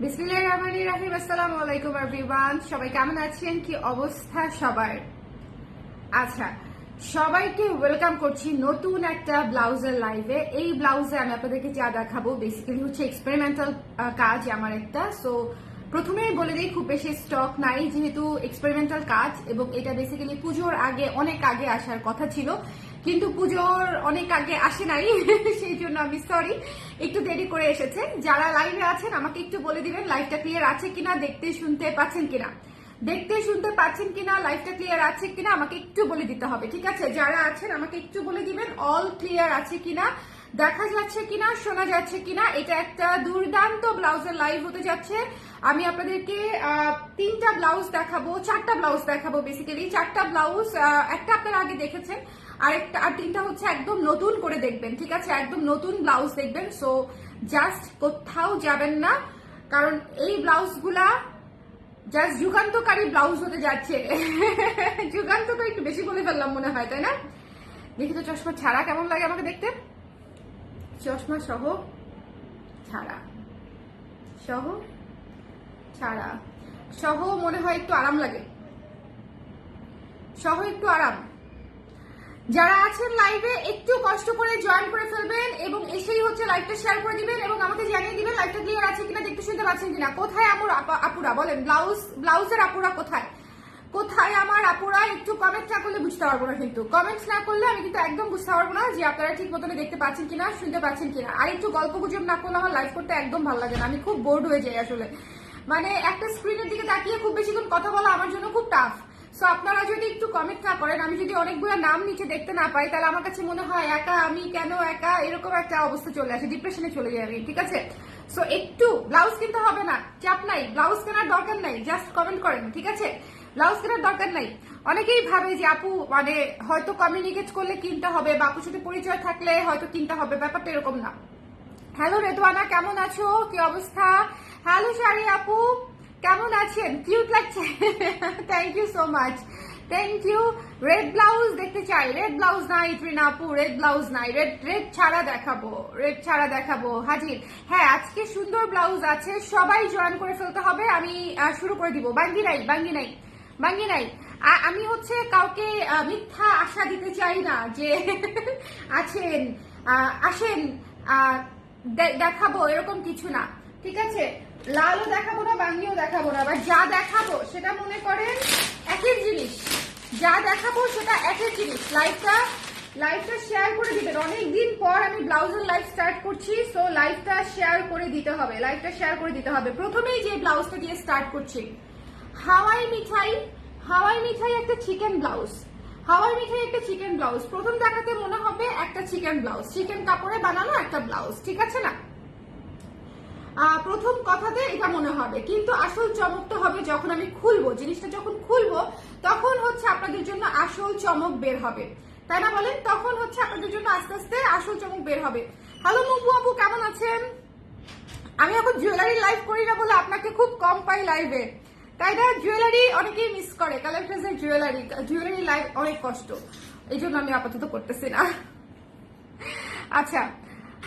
বিসমিল্লাহির রহমানির রহিম। আসসালামু আলাইকুম এভরিওয়ান, সবাই কেমন আছেন? কি অবস্থা সবার? আচ্ছা, সবাইকে ওয়েলকাম করছি নতুন একটা ব্লাউজের লাইভে। এই ব্লাউজে আমি আপনাদেরকে যা দেখাবো বেসিক্যালি হচ্ছে এক্সপেরিমেন্টাল কাজ আমার একটা। সো প্রথমেই বলে দিই, খুব বেশি স্টক নাই যেহেতু এক্সপেরিমেন্টাল কাজ, এবং এটা বেসিক্যালি পুজোর আগে, অনেক আগে আসার কথা ছিল, কিন্তু পুজোর অনেক আগে আসে নাই সেই জন্য আমি সরি, একটু দেরি করে এসেছে। যারা লাইভে আছেন আমাকে একটু বলে দিবেন লাইভটা ক্লিয়ার আছে কিনা, দেখতে শুনতে পাচ্ছেন কিনা, লাইভটা ক্লিয়ার আছে কিনা আমাকে একটু বলে দিতে হবে, ঠিক আছে? যারা আছেন আমাকে একটু বলে দিবেন অল ক্লিয়ার আছে কিনা, দেখা যাচ্ছে কিনা, শোনা যাচ্ছে কিনা। এটা একটা দুর্দান্ত ব্লাউজের লাইভ হতে যাচ্ছে। আমি আপনাদেরকে তিনটা ব্লাউজ দেখাবো, চারটা ব্লাউজ দেখাবো, বেসিক্যালি চারটা ব্লাউজ। একটা আপনারা আগে দেখেছেন, আর তিনটা হচ্ছে একদম নতুন করে দেখবেন, ঠিক আছে? একদম নতুন ব্লাউজ দেখবেন। সো জাস্ট কোথাও যাবেন না, কারণ এই ব্লাউজগুলা জাস্ট যুগান্তকারী ব্লাউজ হতে যাচ্ছে। যুগান্তকারী একটু বেশি বলে ফেললাম মনে হয়, তাই না? দেখি তো চশমা ছাড়া কেমন লাগে আমাকে দেখতে। চশমা সহ ছাড়া, সহ ছাড়া, সহ মনে হয় একটু আরাম লাগে, সহ একটু আরাম। যারা আছেন লাইভে একটু কষ্ট করে জয়েন করে ফেলবেন এবং এসেই হচ্ছে লাইভটা শেয়ার করে দিবেন এবং আমাকে জানিয়ে দিবেন লাইভটা ক্লিয়ার আছে কিনা, দেখতে শুনতে পাচ্ছেন কিনা। কোথায় আমার আপুরা বলেন, ব্লাউজের আপুরা কোথায়? কোথায় আমার আপুরা? একটু কমেন্ট না করলে বুঝতে পারবো না, কিন্তু কমেন্টস না করলে আমি কিন্তু একদম বুঝতে পারবো না যে আপনারা ঠিক মতন দেখতে পাচ্ছেন কিনা, শুনতে পাচ্ছেন কিনা। আর একটু গল্প গুজব না করলে আমার লাইভ করতে একদম ভালো লাগে না, আমি খুব বোর্ড হয়ে যাই আসলে। মানে একটা স্ক্রিনের দিকে তাকিয়ে খুব বেশিক্ষণ কথা বলা আমার জন্য খুব টাফ। সো আপনারা যদি একটু কমেন্ট না করেন, আমি যদি অনেকগুলো নাম নিচে দেখতে না পাই, তাহলে আমার কাছে মনে হয় একা, আমি কেন একা, এরকম একটা অবস্থা চলে আসে, ডিপ্রেশনে চলে যাই আমি, ঠিক আছে? সো একটু ব্লাউজ কিনতে হবে না, চাপ নাই, ব্লাউজ কেনার দরকার নাই, জাস্ট কমেন্ট করেন, ঠিক আছে? ব্লাউজ কেনার দরকার নাই। অনেকেই ভাবে যে আপু মানে হয়তো কমিউনিকেট করলে কিনতে হবে, বা আপুর সাথে পরিচয় থাকলে হয়তো কিনতে হবে, ব্যাপারটা এরকম না। হ্যালো রেদওয়ানা, কেমন আছো? কি অবস্থা? হ্যালো শাড়ি আপু, কেমন আছেন? কিউট লাগছে, thank you so much, thank you. Red blouse দেখতে চাই, রেড ব্লাউজ নাই ত্রিনা আপু, রেড ব্লাউজ নাই, রেড ছাড়া দেখাবো, রেড ছাড়া দেখাবো, হাজির। হ্যাঁ, আজকে সুন্দর ব্লাউজ আছে, সবাই জয়েন করে ফেলতে হবে। আমি শুরু করে দিব। বাঙ্গি নাই, বাঙ্গি নাই, বাঙ্গি নাই। আমি হচ্ছে কাউকে মিথ্যা আশা দিতে চাই না যে আছেন, আসেন, দেখাবো, এরকম কিছু না, ঠিক আছে? লালও দেখাবো না, বাঙ্গিও দেখাবো না, বা যা দেখাবো সেটা মনে করেন একের জিনিস, যা দেখাবো সেটা একের জিনিস। লাইভটা শেয়ার করে দিবেন। অনেকদিন পর আমি ব্লাউজের লাইভ স্টার্ট করছি, সো লাইভটা শেয়ার করে দিতে হবে, লাইভটা শেয়ার করে দিতে হবে। প্রথমেই যে ব্লাউজটা দিয়ে স্টার্ট করছি, হাওয়াই মিঠাই, হাওয়াই মিঠাই একটা চিকেন ব্লাউজ, হাওয়াই মিঠাই একটা চিকেন ব্লাউজ। প্রথম দেখাতে মনে হবে একটা চিকেন ব্লাউজ, চিকেন কাপড়ে বানানো একটা ব্লাউজ, ঠিক আছে না? প্রথম কথাতে এটা মনে হবে, কিন্তু আসল চমকটা হবে যখন আমি খুলবো। জিনিসটা যখন খুলবো তখন হচ্ছে আপনাদের জন্য আসল চমক বের হবে, তাই না বলেন? তখন হচ্ছে আপনাদের জন্য আস্তে আস্তে আসল চমক বের হবে। হ্যালো মুবু আপু, কেমন আছেন? আমি এখন জুয়েলারি লাইভ করি না বলে আপনাকে খুব কম পাই লাইভে, তাই না? জুয়েলারি অনেকেই মিস করে, কালেক্টরসের জুয়েলারি লাইভ অনেক কষ্ট, এই জন্য আমি আপাতত করতেছি না। আচ্ছা,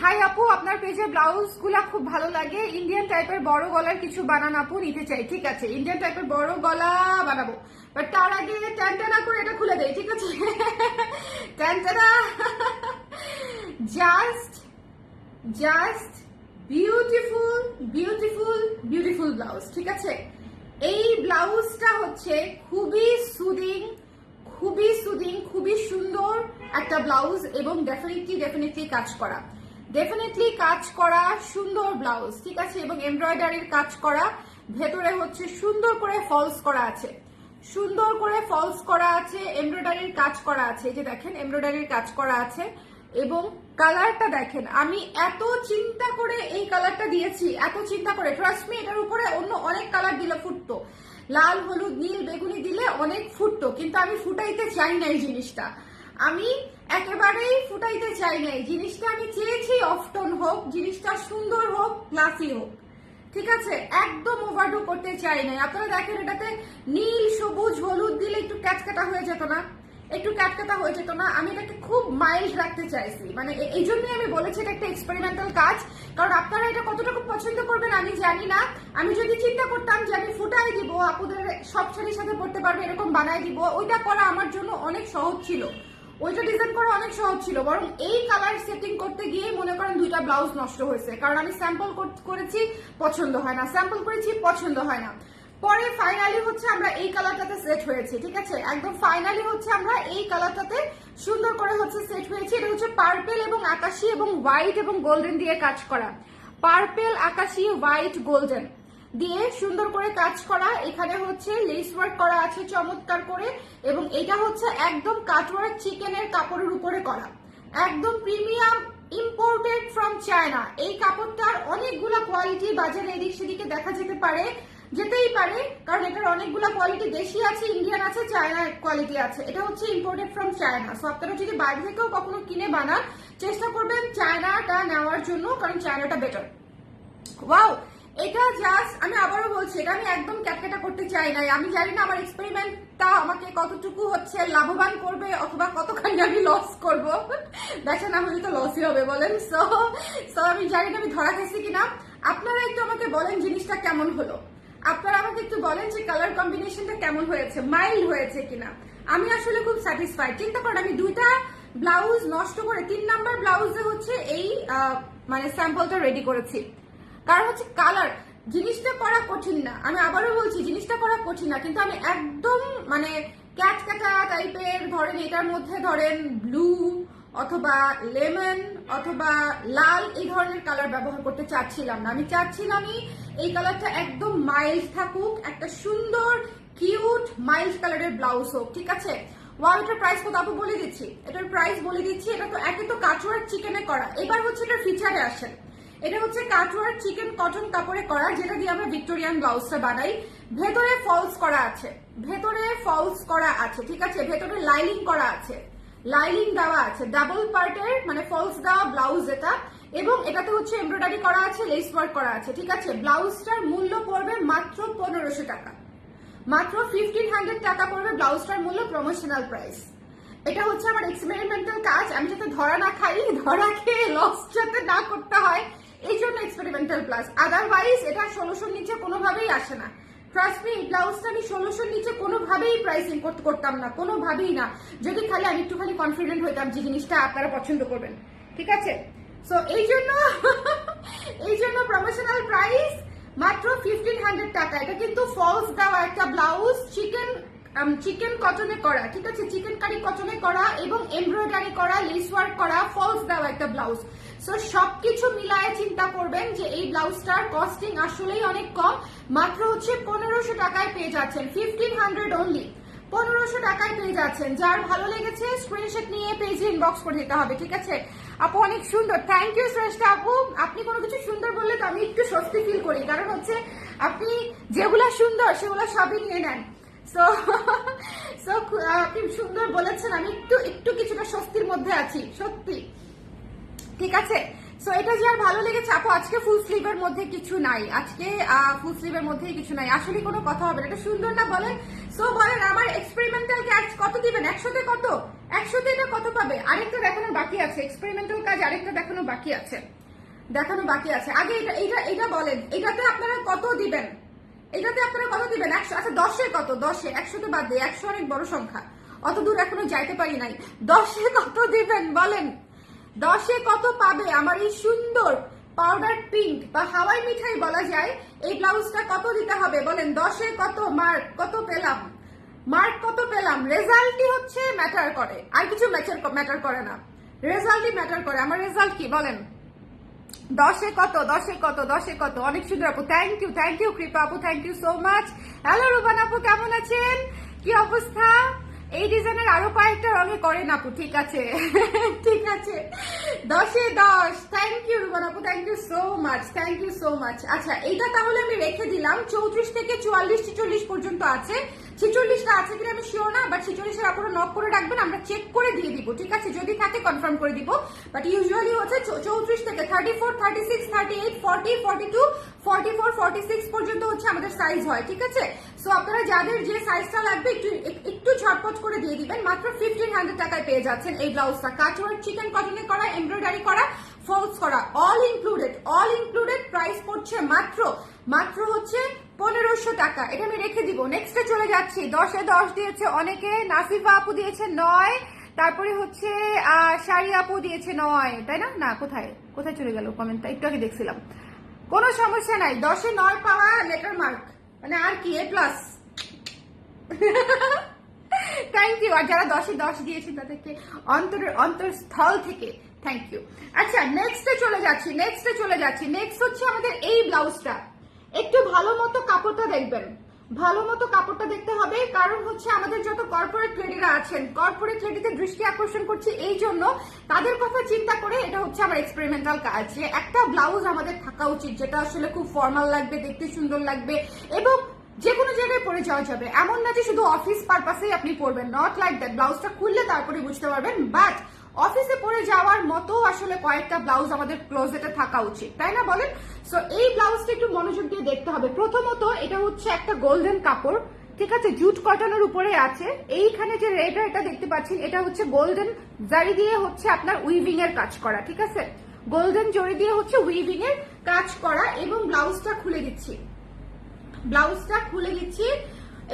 হাই আপু, আপনার পেজে ব্লাউজ গুলা খুব ভালো লাগে। ইন্ডিয়ান টাইপের বড় গলার কিছু বানান আপু, নিতে চাই। ঠিক আছে, ইন্ডিয়ান টাইপের বড় গলা বানাবো, বাট তার আগে টানটানা করে এটা খুলে দেয়, ঠিক আছে? টানটানা, just just beautiful beautiful beautiful blouse, ঠিক আছে? এই ব্লাউজটা হচ্ছে খুবই সুদিং, খুবই সুদিং, খুবই সুন্দর একটা ব্লাউজ, এবং ডেফিনেটলি কাজ করা, ডেফিনেটলি কাজ করা সুন্দর ব্লাউজ, ঠিক আছে? এবং এমব্রয়ডারির কাজ করা, ভেতরে হচ্ছে সুন্দর করে ফলস করা আছে, সুন্দর করে ফলস করা আছে, এমব্রয়ডারির কাজ করা আছে, এই যে দেখেন এমব্রয়ডারির কাজ করা আছে। এবং কালারটা দেখেন, আমি এত চিন্তা করে এই কালারটা দিয়েছি, এত চিন্তা করে, ট্রাস্ট মি, এটার উপরে অন্য অনেক কালার দিলে ফুটতো, লাল, হলুদ, নীল, বেগুনি দিলে অনেক ফুটতো, কিন্তু আমি ফুটাইতে চাই না এই জিনিসটা, আমি একেবারেই ফুটাইতে চাই না এই জিনিসটা। আমি চেয়েছি অফটন হোক, জিনিসটা সুন্দর হোক, ক্লাসি হোক, ঠিক আছে? একদম ওভারডু করতে চাই না। আপনারা দেখেন এটাতে নীল, সবুজ, হলুদ দিলে একটু ক্যাচকাটা হয়ে যেত না? একটু ক্যাটকাটা হয়ে যেত না? আমি এটাকে খুব মাইল্ড রাখতে চাইছি, মানে এই জন্যই আমি বলেছি এটা একটা এক্সপেরিমেন্টাল কাজ। কারণ আপনারা এটা কতটুকু পছন্দ করবেন আমি জানি না। আমি যদি চিন্তা করতাম যে আমি ফুটাই দিব, আপুদের সব শাড়ির সাথে পড়তে পারবে এরকম বানাই দিব, ওইটা করা আমার জন্য অনেক সহজ ছিল, ওইটা ডিজাইন করা অনেক সহজ ছিল। বরং এই কালার সেটিং করতে গিয়ে মনে করেন 2টা ব্লাউজ নষ্ট হয়েছে, কারণ আমি স্যাম্পল করেছি পছন্দ হয় না, স্যাম্পল করেছি পছন্দ হয় না। পরে ফাইনালি হচ্ছে আমরা এই কালারটাতে সেট হয়েছি, ঠিক আছে? একদম ফাইনালি হচ্ছে আমরা এই কালারটাতে সুন্দর করে হচ্ছে সেট হয়েছি। এটা হচ্ছে পার্পেল এবং আকাশি এবং হোয়াইট এবং গোল্ডেন দিয়ে কাজ করা, পার্পেল আকাশি হোয়াইট গোল্ডেন দিয়ে সুন্দর করে কাজ করা। এখানে হচ্ছে লেস ওয়ার্ক করা আছে চমৎকার করে, এবং এটা হচ্ছে একদম কাটওয়ার্ক চিকেনের কাপড়ের উপরে করা, একদম প্রিমিয়াম ইম্পোর্টেড ফ্রম চায়না। এই কাপড়টার অনেকগুলা কোয়ালিটি বাজারে এদিক সেদিকে দেখা যেতেই পারে, কারণ এটার অনেকগুলা কোয়ালিটি দেশি আছে, ইন্ডিয়ান আছে, চায়না কোয়ালিটি আছে। এটা হচ্ছে ইম্পোর্টেড ফ্রম চায়না। সো আপনারা যদি বাইরে থেকেও কখনো কিনে বানান, চেষ্টা করবেন চায়নাটা নেওয়ার জন্য, কারণ চায়নাটা বেটার। ওয়াও, এটা জাস্ট আমি আবারও বলছি, এটা আমি একদম ক্যাটকেটা করতে চাই নাই। আমি জানি না আমার এক্সপেরিমেন্টটা আমাকে কতটুকু হচ্ছে লাভবান করবে অথবা কতখানি আমি লস করব। বেচা না হলে তো লসই হবে বলেন। সো আমি জানি না আমি ধরা খাইছি কিনা। আপনারা একটু আমাকে বলেন জিনিসটা কেমন হলো, আপনারা আমাকে একটু বলেন যে কালার কম্বিনেশনটা কেমন হয়েছে, মাইল্ড হয়েছে কিনা। আমি আসলে খুব স্যাটিসফাইড। চিন্তা করেন আমি 2টা ব্লাউজ নষ্ট করে 3 নাম্বার ব্লাউজে হচ্ছে এই মানে স্যাম্পলটা রেডি করেছি। কারণ হচ্ছে কালার জিনিসটা করা কঠিন না, আমি আবারও বলছি জিনিসটা করা কঠিন না, কিন্তু আমি একদম মানে ক্যাটকাটা টাইপের ধরেন, এটার মধ্যে ধরেন ব্লু অথবা লেমন অথবা লাল এই ধরনের কালার ব্যবহার করতে চাচ্ছিলাম না। আমি চাচ্ছিলামই এই কালারটা একদম মাইল্ড থাকুক, একটা সুন্দর কিউট মাইল্ড কালারের ব্লাউজ হোক, ঠিক আছে? ওয়াও, এটার প্রাইস কত আপু বলে দিচ্ছি, এটার প্রাইস বলে দিচ্ছি। এটা তো একে তো কাটওয়ার্ক চিকেনে করা, এবার হচ্ছে এটার ফিচারে আসেন। এটা হচ্ছে কাটওয়ার্ক চিকেন কটন কাপড়ে করা, যেটা দিয়ে আমরা ভিক্টোরিয়ান ব্লাউজটা বানাই। ভেতরে ফলস করা আছে, ভেতরে ফলস করা আছে, ঠিক আছে? ভেতরে লাইনিং করা আছে, লাইনিং দেওয়া আছে, ডাবল পার্টের মানে ফলস দেওয়া ব্লাউজ এটা। এবং এটাতে হচ্ছে এমব্রয়ডারি করা আছে, লেস ওয়ার্ক করা আছে, ঠিক আছে? ব্লাউজটার মূল্য পড়বে মাত্র 1500 টাকা, মাত্র 1500 টাকা পড়বে ব্লাউজটার মূল্য, প্রমোশনাল প্রাইস। এটা হচ্ছে আমার এক্সপেরিমেন্টাল কাজ, আমি যাতে ধরা না খাই, ধরা খেয়ে লস যাতে না করতে হয়, এই জন্য এক্সপেরিমেন্টাল প্লাস। আদারওয়াইজ এটা 1600 নিচে কোনোভাবেই আসে না। ট্রাস্ট মি, এই ব্লাউজটা আমি 1600 নিচে কোনোভাবেই প্রাইসিং করতাম না, কোনোভাবেই না, যদি খালি আমি একটুখানি কনফিডেন্ট হইতাম যে জিনিসটা আপনারা পছন্দ করবেন, ঠিক আছে? সো এই জন্য প্রমোশনাল প্রাইস মাত্র 1500 টাকা। এটা কিন্তু ফলস দেওয়া একটা ব্লাউজ, চিকেন কটনে করা, ঠিক আছে? চিকেন কারি কটনে করা এবং এমব্রয়ডারি করা, লেস ওয়ার্ক করা, ফলস দেওয়া একটা ব্লাউজ। সো সবকিছু মিলায়ে চিন্তা করবেন যে এই ব্লাউজটার কস্টিং আসলেই অনেক কম, মাত্র হচ্ছে 1500 টাকায় পেয়ে যাচ্ছেন, 1500 অনলি, 1500 টাকায় পেয়ে যাচ্ছেন। যার ভালো লেগেছে স্ক্রিনশট নিয়ে পেজে ইনবক্স করে দিতে হবে, ঠিক আছে? আপু অনেক সুন্দর, থ্যাংক ইউ শ্রেষ্ঠা আপু। আপনি কোনো কিছু সুন্দর বললে তো আমি একটু স্বস্তি ফিল করি, কারণ হচ্ছে আপনি যেগুলা সুন্দর সেগুলো সবই নিয়ে নেন। সো আপনি সুন্দর বলেছেন, আমি একটু কিছুটা স্বস্তির মধ্যে আছি, সত্যি, ঠিক আছে? সো এটা যে আর ভালো লেগেছে আপু, আজকে ফুল স্লিভের মধ্যে কিছু নাই, আজকে ফুল স্লিভের মধ্যে কিছু নাই, আসলে কোনো কথা হবে না। এটা সুন্দর না বলেন? সো বলেন আমার এক্সপেরিমেন্টাল কাজ কত দিবেন? 100তে কত? 100তে এটা কত পাবে? আরেকটা দেখানো বাকি আছে, এক্সপেরিমেন্টাল কাজ আরেকটা দেখানো বাকি আছে, আগে এটা বলেন, এটাতে আপনারা কত দিবেন? এটাতে আপনারা কত দিবেন? 100? আচ্ছা 10-এ কত? 10-এ, 100তে বাদ দিয়ে, 100 অনেক বড় সংখ্যা, অত দূর এখনো যাইতে পারি নাই। 10-এ কত দিবেন বলেন? 10-এ কত পাবে আমার এই সুন্দর পাউডার পিঙ্ক বা হাওয়াই মিঠাই বলা যায় এই ব্লাউজটা কত দিতে হবে বলেন? 10-এ কত মার্ক, কত পেলাম, মার্ক কত পেলাম? রেজাল্টই হচ্ছে ম্যাটার করে, আর কিছু ম্যাটার করে না, রেজাল্টই ম্যাটার করে। আমার রেজাল্ট কি বলেন? 10-এ কত? 10-এ কত? 10-এ কত? অনেক সুন্দর আপু, থ্যাংক ইউ কৃপা আপু, thank you so much. Hello Ruban আপু, কেমন আছেন? কি অবস্থা? এই ডিজাইনের আরো কয়েকটা রঙে করেন আপু, ঠিক আছে? ঠিক আছে, 10-এ 10। থ্যাংক ইউ রুবান আপু, থ্যাংক ইউ সো মাচ। আচ্ছা এইটা তাহলে আমি রেখে দিলাম, 34 থেকে 44-46 পর্যন্ত আছে। 46টা আছে কিনা আমি শিওর না, বাট 46-এর আপুরা নক করে রাখবেন, আমরা চেক করে দিয়ে দিব, ঠিক আছে? যদি থাকে কনফার্ম করে দিব, বাট ইউজুয়ালি হচ্ছে 34 থেকে 34, 36, 38, 40, 42, 44, 46 পর্যন্ত হচ্ছে আমাদের সাইজ হয়, ঠিক আছে? সো আপনারা যাদের যে সাইজটা লাগবে একটু ঝটপট করে দিয়ে দিবেন। মাত্র 1500 টাকায় পেয়ে যাচ্ছেন এই ব্লাউজটা। কাটওয়ার্ক চিকেন কটনে করা, এমব্রয়ডারি করা, ফলস করা, অল ইনক্লুডেড। প্রাইস পড়ছে মাত্র হচ্ছে 1500 টাকা। এটা আমি রেখে দিব। নেক্সটে চলে যাচ্ছি। 10-এ 10 দিয়েছে অনেকে। নাসিফা আপু দিয়েছে 9, তারপরে হচ্ছে শাড়ি আপু দিয়েছে 9, তাই না? না, কোথায় চলে গেল কমেন্টটা? একটু আগে দেখছিলাম। কোনো সমস্যা নাই, 10-এ 9 পাওয়া লেটার মার্ক, মানে আর কি A+। Thank you. আর যারা 10-এ 10 দিয়েছেন তাদেরকে অন্তরস্থল থেকে থ্যাংক ইউ। আচ্ছা, নেক্সটে চলে যাচ্ছি। নেক্সট হচ্ছে আমাদের এই ব্লাউজটা। একটু ভালো মতো কাপড়টা দেখবেন, ভালো মতো কাপড়টা দেখতে হবে, কারণ হচ্ছে আমাদের যত কর্পোরেট লেডিরা আছেন, কর্পোরেট লেডিতে দৃষ্টি আকর্ষণ করছি এই জন্য, তাদের কথা চিন্তা করে এটা হচ্ছে আমার এক্সপেরিমেন্টাল কাজ, যে একটা ব্লাউজ আমাদের থাকা উচিত যেটা আসলে খুব ফর্মাল লাগবে, দেখতে সুন্দর লাগবে এবং যে কোনো জায়গায় পরে যাওয়া যাবে। এমন না যে শুধু অফিস পারপাসেই আপনি পরবেন, নট লাইক দ্যাট। ব্লাউজটা খুললে তারপরে বুঝতে পারবেন, বাট অফিসে পরে যাওয়ার মতো আসলে কয়েকটা ব্লাউজ আমাদের ক্লোজেটে থাকা উচিত, তাই না বলেন? সো এই ব্লাউজটা একটু মনোযোগ দিয়ে দেখতে হবে। প্রথমত এটা হচ্ছে একটা গোল্ডেন কাপড়, ঠিক আছে? জুট কটনের উপরে আছে। এইখানে যে রেডটা এটা দেখতে পাচ্ছেন, এটা হচ্ছে গোল্ডেন জারি দিয়ে হচ্ছে আপনার উইভিং এর কাজ করা, ঠিক আছে? গোল্ডেন জরি দিয়ে হচ্ছে উইভিং এর কাজ করা। এবং ব্লাউজটা খুলে দিচ্ছি।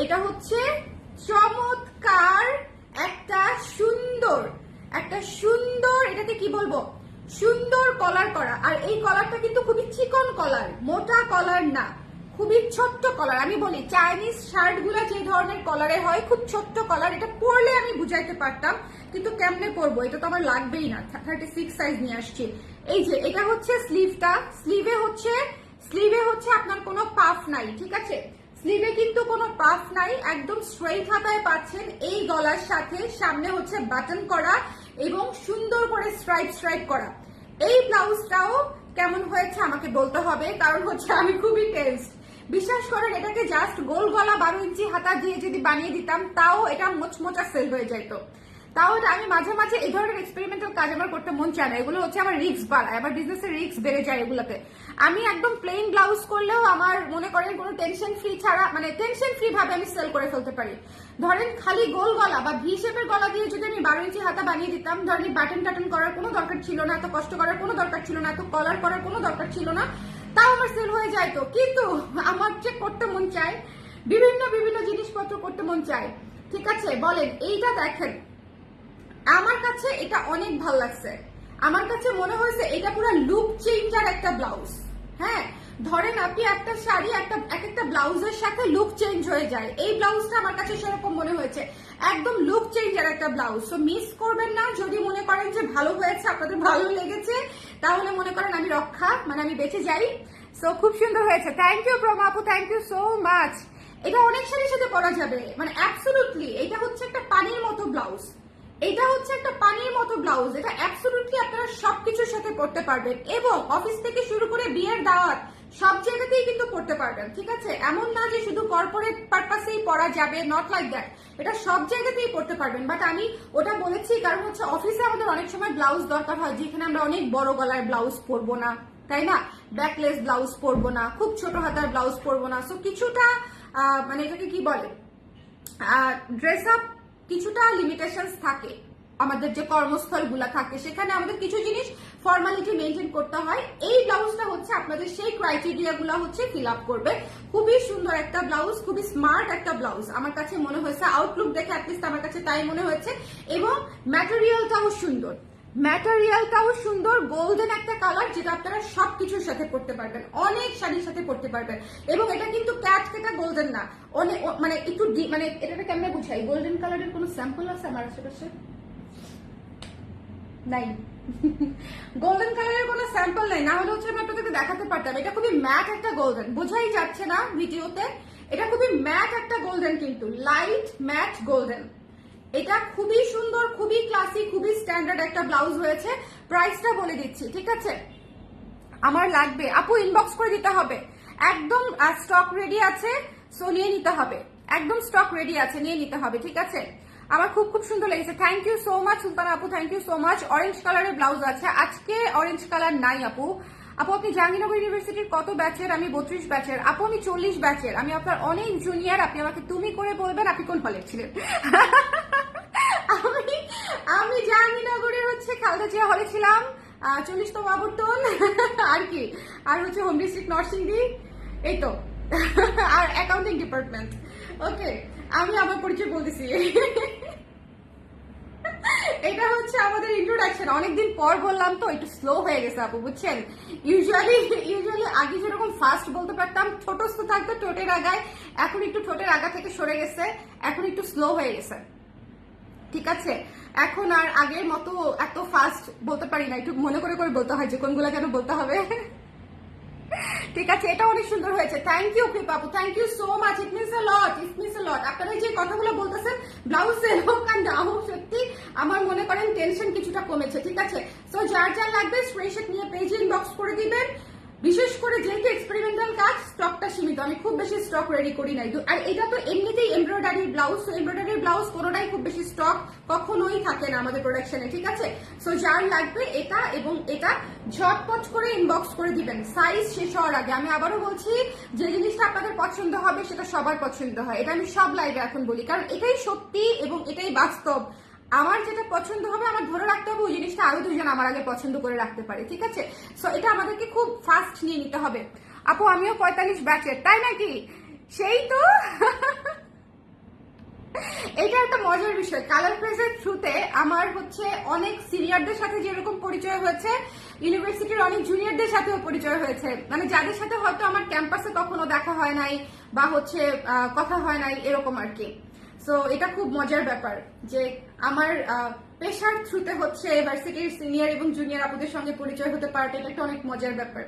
এটা হচ্ছে চমৎকার একটা সুন্দর, এটাকে কি বলবো, সুন্দর কলার করা। আর এই কলারটা কিন্তু খুবই চিকন কলার, মোটা কলার না, খুবই ছোট্ট কলার। আমি বলি চাইনিজ শার্ট গুলা যে ধরনের কলারে হয়, খুব ছোট্ট কলার। এটা পরলে আমি বুঝাইতে পারতাম, কিন্তু কেমনে পরবো, এটা তো আমার লাগবেই না। 36 সাইজ নিয়ে আসছি। এই যে এটা হচ্ছে স্লিভটা। স্লিভে হচ্ছে আপনার কোনো পাফ নাই, ঠিক আছে? স্লিভে কিন্তু কোনো পাফ নাই, একদম স্ট্রেইট হাতায় পাচ্ছেন। এই গলার সাথে সামনে হচ্ছে বাটন করা এবং সুন্দর করে স্ট্রাইপ করা। এই ব্লাউজটাও কেমন হয়েছে আমাকে বলতে হবে, কারণ হচ্ছে আমি খুবই টেস্ট। বিশ্বাস করেন, এটাকে জাস্ট গোল গলা 12 ইঞ্চি হাতা দিয়ে যদি বানিয়ে দিতাম, তাও এটা মোচমোচা সেল হয়ে যেত। তাও আমি মাঝে মাঝে এই ধরনের এক্সপেরিমেন্টাল কাজ আমার করতে মন চায় না। এগুলো হচ্ছে আমার রিস্ক বাড়ায়, আমার বিজনেসের রিস্ক বেড়ে যায় এগুলোতে। আমি একদম প্লেন ব্লাউজ করলেও আমার মনে করেন কোনো টেনশন ফ্রি ছাড়া, মানে টেনশন ফ্রি ভাবে আমি সেল করে ফেলতে পারি। ধরেন খালি গোল গলা বা ভি শেপের গলা দিয়ে যদি আমি 12 ইঞ্চি হাতা বানিয়ে দিতাম, ধরেন বাটন টাটন করার কোনো দরকার ছিল না, এত কষ্ট করার কোনো দরকার ছিল না, এত কলার করার কোনো দরকার ছিল না, তাও আমার সেল হয়ে যাইতো। কিন্তু আমার যে করতে মন চায়, বিভিন্ন জিনিসপত্র করতে মন চায়, ঠিক আছে? বলেন, এইটা দেখেন, আমার কাছে এটা অনেক ভালো লাগছে। আমার কাছে মনে হয়েছে এটা পুরো লুক চেঞ্জার একটা ব্লাউজ। হ্যাঁ, ধরেন আপনি একটা শাড়ি একটা ব্লাউজের সাথে লুক চেঞ্জ হয়ে যায়। এই ব্লাউজটা আমার কাছে সেরকম মনে হয়েছে, একদম লুক চেঞ্জার একটা ব্লাউজ। তো মিস করবেন না। যদি মনে করেন যে ভালো হয়েছে, আপনাদের ভালো লেগেছে, তাহলে মনে করেন আমি রক্ষা, মানে আমি বেঁচে যাই। সো খুব সুন্দর হয়েছে। থ্যাংক ইউ প্রমা আপু, থ্যাংক ইউ সো মাচ। এটা অনেক শাড়ির সাথে পরা যাবে, মানে অ্যাবসলিউটলি। এটা হচ্ছে একটা পানির মতো ব্লাউজ, এটা অ্যাবসলিউটলি আপনারা সবকিছুর সাথে পড়তে পারবেন এবং অফিস থেকে শুরু করে বিয়ের দাওয়াত সব জায়গাতেই কিন্তু পড়তে পারবেন, ঠিক আছে? এমন না যে শুধু কর্পোরেট পারপাসেই পড়া যাবে, নট লাইক দ্যাট। এটা সব জায়গাতেই পড়তে পারবেন। বাট আমি ওটা বলেছি কারণ হচ্ছে অফিসে আমাদের অনেক সময় ব্লাউজ দরকার হয়, যেখানে আমরা অনেক বড় গলার ব্লাউজ পরবো না, তাই না? ব্যাকলেস ব্লাউজ পরবো না, খুব ছোট হাতার ব্লাউজ পরবো না। সো কিছুটা মানে এটাকে কি বলে, ড্রেস আপ কিছুটা লিমিটেশনস থাকে। আমাদের যে কর্মস্থলগুলা থাকে সেখানে আমাদের কিছু জিনিস ফর্মালিটি মেনটেন করতে হয়। এই ব্লাউজটা হচ্ছে আপনাদের সেই ক্রাইটেরিয়া গুলা হচ্ছে ফিল আপ করবে। খুবই সুন্দর একটা ব্লাউজ, খুবই স্মার্ট একটা ব্লাউজ আমার কাছে মনে হয়েছে। আউটলুক দেখে অ্যাটলিস্ট আমার কাছে তাই মনে হয়েছে। এবং ম্যাটেরিয়ালটাও সুন্দর, গোল্ডেন একটা কালার, যেটা আপনারা সবকিছুর সাথে পড়তে পারবেন, অনেক শাড়ির সাথে পড়তে পারবেন। এবং এটা কিন্তু ক্যাট কেটা গোল্ডেন না, অনেক মানে একটু মানে এটাকে কেমনে বুঝাই, গোল্ডেন কালারের কোনো স্যাম্পল আছে আমার আশেপাশে? নাই। গোল্ডেন কালারের কোনো স্যাম্পল নাই, না হলে হচ্ছে আমি আপনাদেরকে দেখাতে পারতাম। এটা খুবই ম্যাট একটা গোল্ডেন, বোঝাই যাচ্ছে না ভিডিওতে। এটা খুবই ম্যাট একটা গোল্ডেন, কিন্তু লাইট ম্যাট গোল্ডেন। এটা খুবই সুন্দর, খুবই ক্লাসি, খুবই স্ট্যান্ডার্ড একটা ব্লাউজ হয়েছে। প্রাইসটা বলে দিচ্ছি, ঠিক আছে? আমার লাগবে আপু, ইনবক্স করে দিতে হবে। একদম স্টক রেডি আছে, সো নিয়ে নিতে হবে। একদম স্টক রেডি আছে, নিয়ে নিতে হবে, ঠিক আছে? আমার খুব খুব সুন্দর লেগেছে। Thank you so much Sultana আপু, thank you so much. Orange কালারের ব্লাউজ আছে আজকে, অরেঞ্জ কালার নাই আপু। আপু আপনি জাহাঙ্গীরনগর ইউনিভার্সিটির কত ব্যাচের? আমি 32 ব্যাচের। আপু আমি 40 ব্যাচের, আমি আপনার অনেক জুনিয়র। আপনি আমাকে তুমি করে বলবেন আপনি কোন হলের ছিলেন। আমি জাহাঙ্গীরনগরের হচ্ছে খালেদা জিয়া হলে ছিলাম, 40তম আবর্তন। আর কি, আর হচ্ছে হোম ডিস্ট্রিক্ট নরসিংদী, এই তো। আর অ্যাকাউন্টিং ডিপার্টমেন্ট। ওকে, আমি আমার পরিচয় বলতেছি। এটা হচ্ছে আমাদের ইন্ট্রোডাকশন। অনেকদিন পর বললাম তো, একটু স্লো হয়ে গেছে আপু, বুঝছেন? ইউজুয়ালি আগে যেরকম ফাস্ট বলতে পারতাম, ছোটস্থ থাকতো ঠোঁটের আগায়, এখন একটু ঠোঁটের আগা থেকে সরে গেছে, এখন একটু স্লো হয়ে গেছে, ঠিক আছে? এখন আর আগের মতো এত ফাস্ট বলতে পারি না, একটু মনে করে করে বলতে হয় যে কোনগুলো যেন বলতে হবে। ঠিক আছে, এটা অনেক সুন্দর হয়েছে। থ্যাংক ইউ কৃপা আপু, thank you so much. It means a lot, it means a lot. আপনারা যে কথাগুলো বলতেছেন ব্লাউজ সেল হোক আর না হোক, সত্যি আমার মনে করেন টেনশন কিছুটা কমেছে, ঠিক আছে? সো যার যার লাগবে স্ক্রিনশট নিয়ে পেজে ইনবক্স করে দিবেন। বিশেষ করে যেহেতু এক্সপেরিমেন্টাল কাজ, স্টকটা সীমিত, আমি খুব বেশি স্টক রেডি করি নাই। আর এটা তো এমনিতেই এমব্রয়ডারি ব্লাউজ, তো এমব্রয়ডারি ব্লাউজ কোনোটাই খুব বেশি স্টক কখনোই থাকে না আমাদের প্রোডাকশনে, ঠিক আছে? সো যার লাগবে এটা এবং এটা ঝটপট করে ইনবক্স করে দিবেন সাইজ শেষ হওয়ার আগে। আমি আবারও বলছি, যে জিনিসটা আপনাদের পছন্দ হবে সেটা সবার পছন্দ হয়, এটা আমি সব লাইভে এখন বলি, কারণ এটাই সত্যি এবং এটাই বাস্তব। আমার যেটা পছন্দ হবে আমার ধরে রাখতে হবে, ওই জিনিসটা আরো দুজন আমার আগে পছন্দ করে রাখতে পারে, ঠিক আছে? সো এটা আমাদেরকে খুব ফাস্ট নিয়ে নিতে হবে। আপু আমিও 45 ব্যাচের, তাই নাকি? সেই তো। এটা একটা মজার বিষয়, কালার প্রেসের থ্রুতে আমার হচ্ছে অনেক সিনিয়রদের সাথে যেরকম পরিচয় হয়েছে, ইউনিভার্সিটির অনেক জুনিয়রদের সাথেও পরিচয় হয়েছে, মানে যাদের সাথে হয়তো আমার ক্যাম্পাসে কখনো দেখা হয় নাই বা হচ্ছে কথা হয় নাই, এরকম আর কি। সো এটা খুব মজার ব্যাপার যে আমার পেশার থ্রুতে হচ্ছে ইউনিভার্সিটির সিনিয়র এবং জুনিয়র আপুদের সঙ্গে পরিচয় হতে পারে, এটা একটা অনেক মজার ব্যাপার।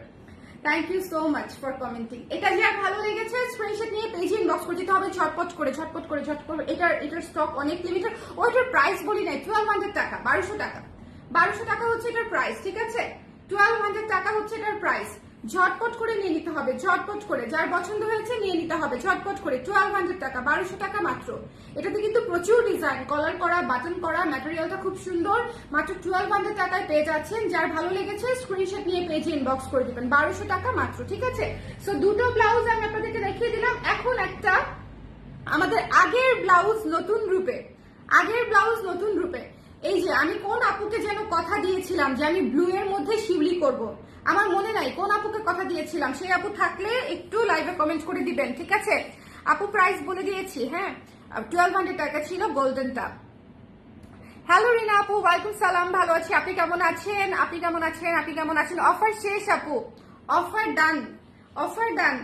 Thank you so much for commenting. এটা যে আর ভালো লেগেছে স্ক্রিনশট নিয়ে পেজে ইনবক্স করে দিতে হবে ঝটপট করে, ঝটপট করে, ঝটপট। এটার স্টক অনেক লিমিটেড। ওইটার প্রাইস বলি নাই, 1200 টাকা, 1200 টাকা, 1200 টাকা হচ্ছে এটার প্রাইস, ঠিক আছে? 1200 টাকা হচ্ছে এটার প্রাইস। ঝটপট করে নিয়ে নিতে হবে, ঝটপট করে, যার পছন্দ হয়েছে নিয়ে নিতে হবে ঝটপট করে। 1200 টাকা, 1200 টাকা মাত্র। এটাতে কিন্তু প্রচুর ডিজাইন, কলার করা, বাটন করা, ম্যাটেরিয়ালটা খুব সুন্দর। মাত্র 1200 টাকায় পেয়ে যাচ্ছেন। যার ভালো লেগেছে স্ক্রিনশট নিয়ে পেজে ইনবক্স করে দিবেন, 1200 টাকা মাত্র, ঠিক আছে? সো দুটো ব্লাউজ আমি আপনাদেরকে দেখিয়ে দিলাম। এখন একটা আমাদের আগের ব্লাউজ নতুন রূপে, আগের ব্লাউজ নতুন রূপে। এই যে আমি কোন আপুকে যেন কথা দিয়েছিলাম যে আমি ব্লু এর মধ্যে শিউলি করব, আমার মনে নাই কোন আপুকে কথা দিয়েছিলাম। সেই আপু থাকলে একটু লাইভে কমেন্ট করে দিবেন, ঠিক আছে? আপু প্রাইস বলে দিয়েছি, হ্যাঁ, 1200 টাকা ছিল গোল্ডেনটা। হ্যালো রিনা আপু, ওয়ালাইকুম সালাম, ভালো আছি, আপনি কেমন আছেন? আপনি কেমন আছেন? আপনি কেমন আছেন? অফার শেষ আপু, অফার ডান, অফার ডান,